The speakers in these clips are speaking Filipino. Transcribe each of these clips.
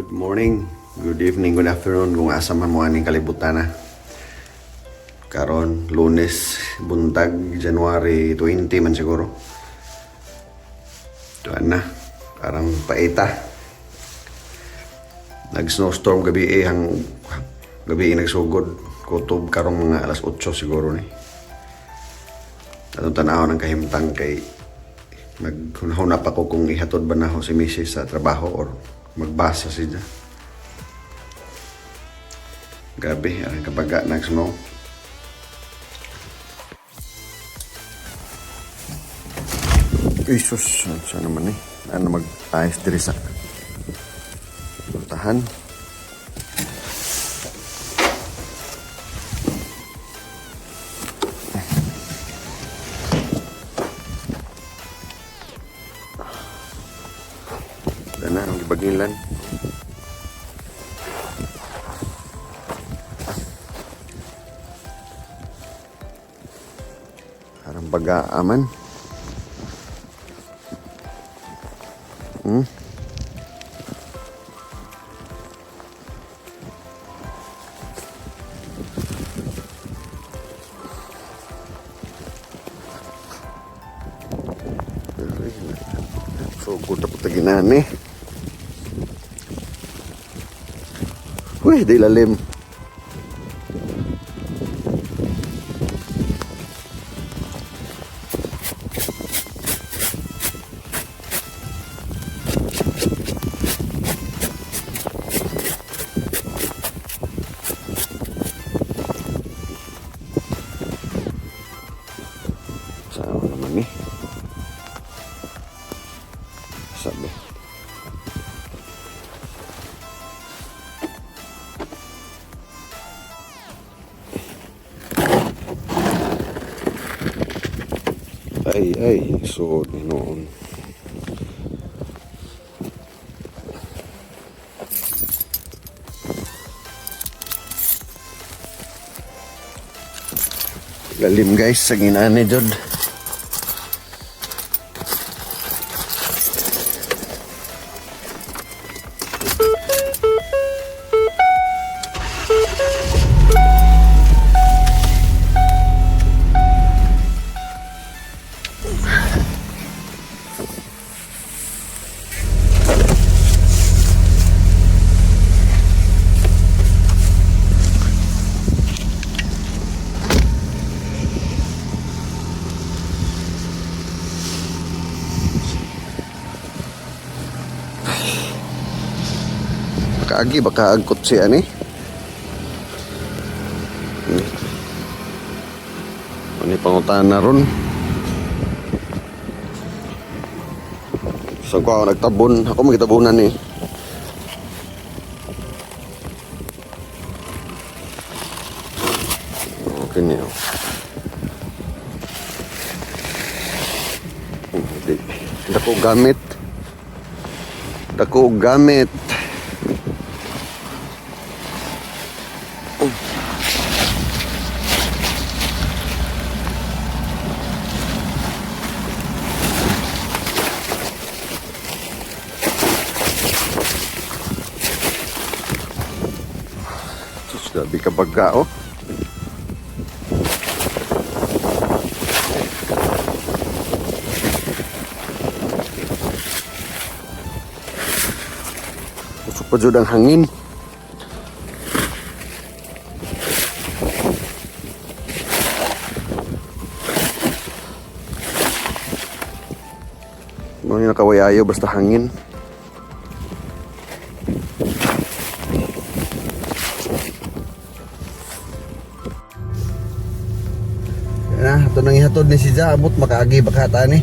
Good morning, good evening, good afternoon kung asa man mo aning kalibutan na. Karon Lunes, buntag, January 20 man siguro. Tuan na, parang paita. Nag-snowstorm gabi gabi nagsugod. Kutob karong mga alas 8 siguro ni. Atong tanaw ng kahimtang kay maghunahuna pa ko kung ihatod ba na ako si Mrs. sa trabaho or magbasa siya. Gabi, ang kabaga nag-snow. Isus, saan naman eh? Ano mag-ayos diri sa pultahan? Na ang gibagilan. Parang baga aman. So, good na pataginan eh. Wih, di lalim. Saan naman nih? Sabi. Ay, so noon. Lalim guys, sa ginaan ni Jod. Kaagi baka agkot siya ni. Ani pangutan na ron. So ko nagtabon, ako magitabunan ni. Okay niyo. Dako gamit. Dako gamit. Grabe ka baga, oh. Usok pa dyan ang hangin. Ano yung nakawayayo basta hangin. Na, ito nang ihatod ni si Jamot, makaagi bakata ni.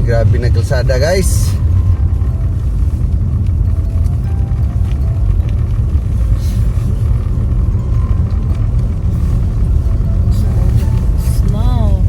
Grabe na kalsada guys. Snow.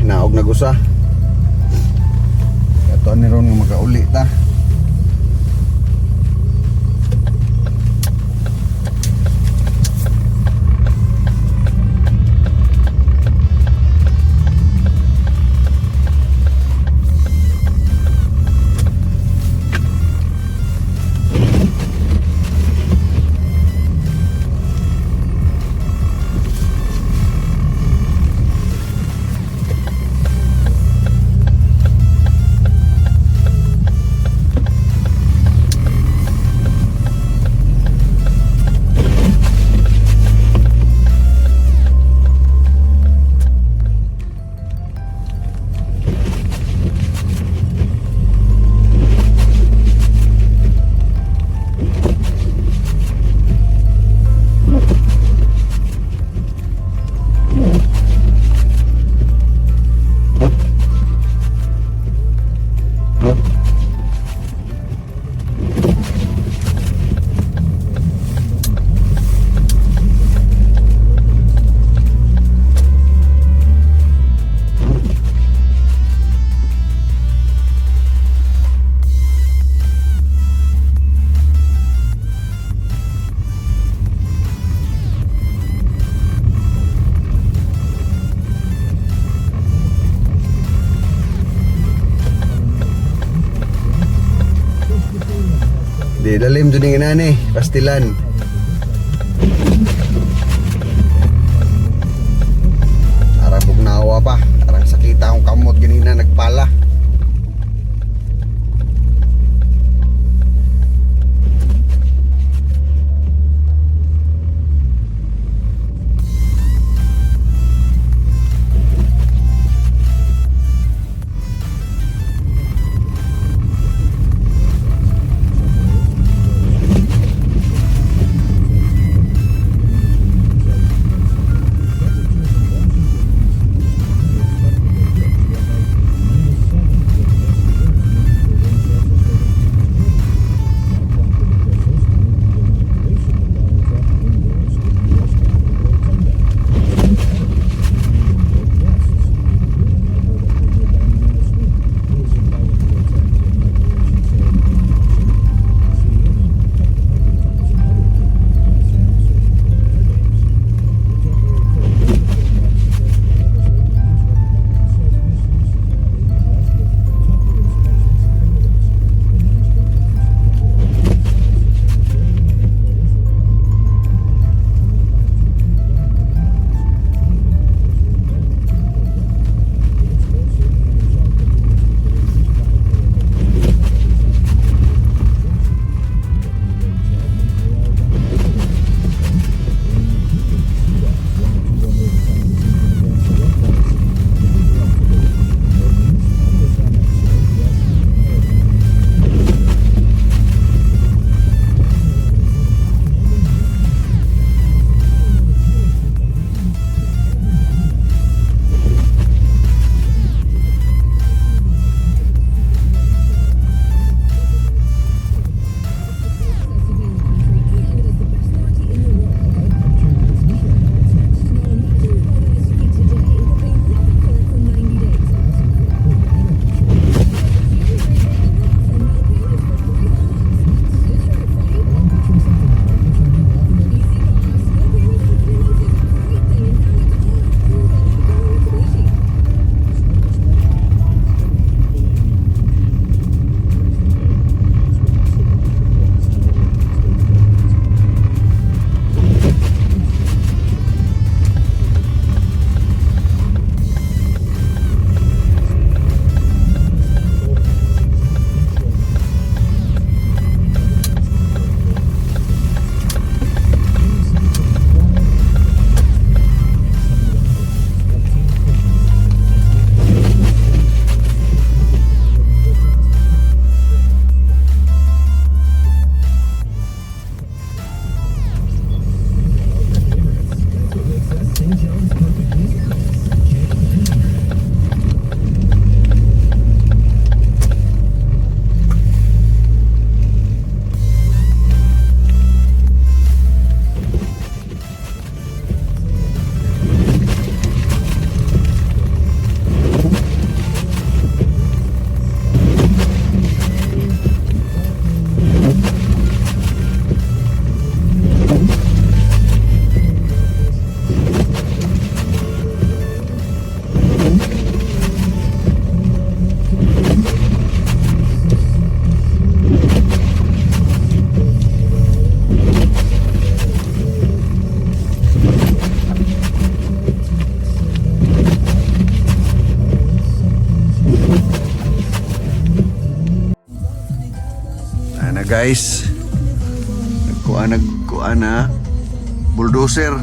hinaog na gusa. Ito ni ron nga makauli ta. Di lalim dun yung inani, pastilan. guys. Nagkuha na bulldozer.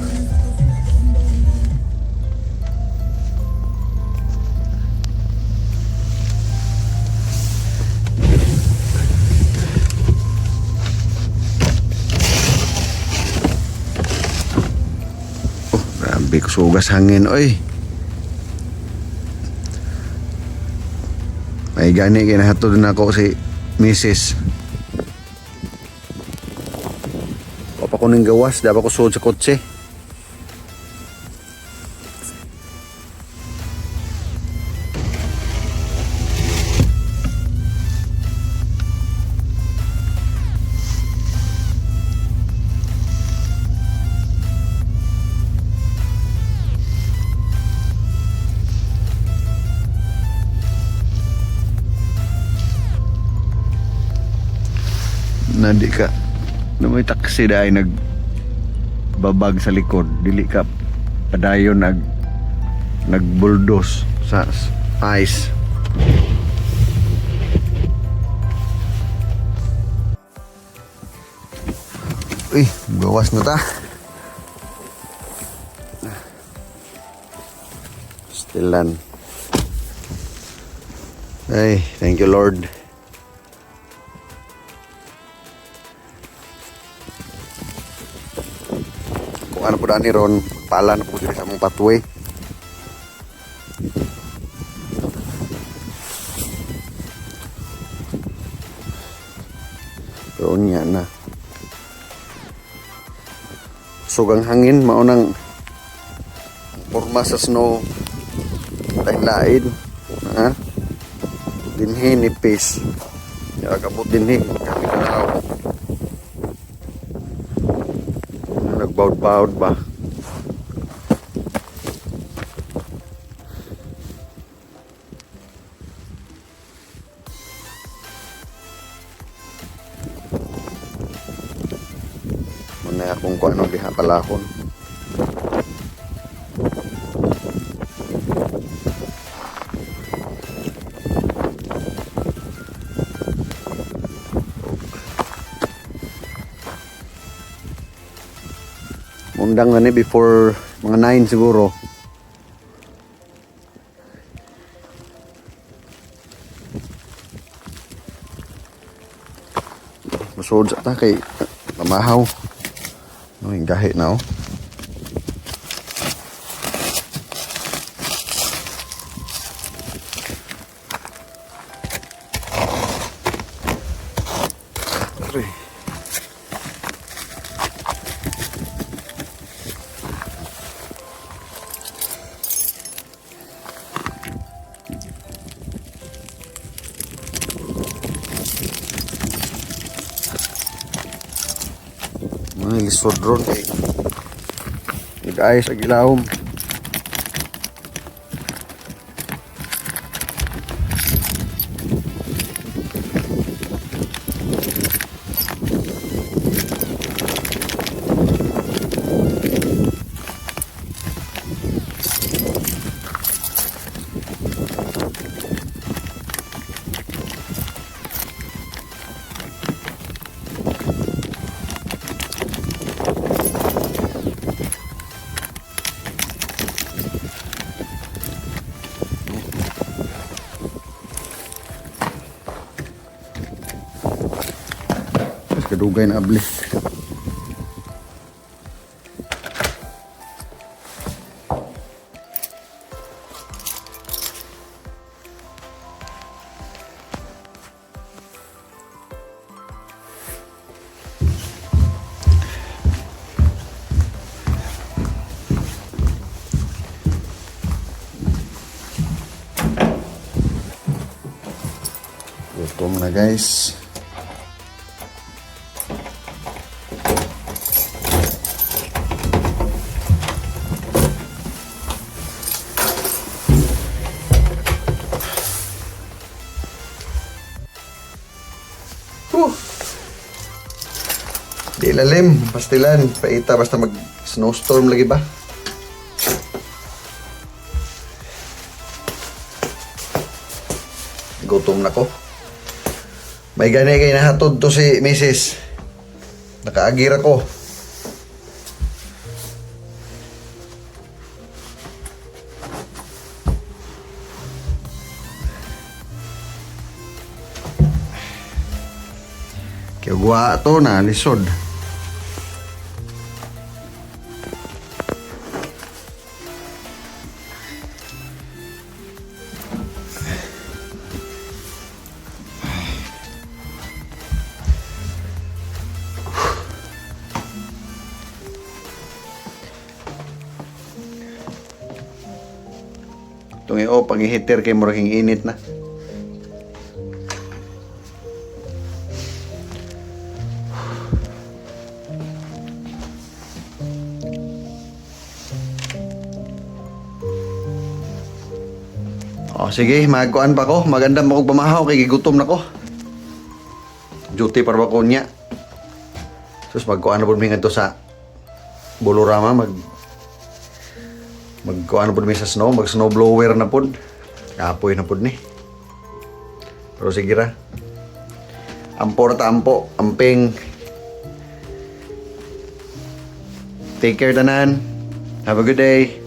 Oh, grabe kusugas hangin oy. May gani kinahatod na ako si Mrs. Papa ko ng gawas, dapat ko suod sa kotse. Nadi ka na may taxi dahil nagbabag sa likod, dili ka padayon nagbulldoze sa ice. Uy, gawas na ta. Stilan. Ay, thank you Lord. Kung ano po daan ni Ron, pala na po dito sa mong pathway. Doon yan na. Sugang hangin, maunang forma sa snow. Lain-lain. Ha? Dinhi nipis. Nakakabot dinhi. Kami kanaw. Nagbaud-baud ba? Muna akong kung anong diha palahon. Mundang na ni before mga 9 siguro. Masod sa ta kay mamahaw. No, yung gahi na oh. Aray. Mga lisod ron eh. Nag-ayos sa gilawom. Kadugay na abli. Gutom na guys. Di lalim, pastilan, paita basta mag snowstorm lagi ba? Gutom na ko. May gani kay nahatod to si Mrs. Nakaagira ko. Kaya guwa to na, lisod. Itong iyo, pang-ihiter kay murahing init na. O sige, magkuan pa ko. Maganda mo kong pamahaw kay gigutom na ko. Duty para ba ko niya. Sus, magkuan na po mi to sa Bolorama. Magkuan na po mi sa snow. Mag snow blower na po. Kapoy na po ni. Pero sige ra. Ampo na ampo. Amping. Take care tanan. Have a good day.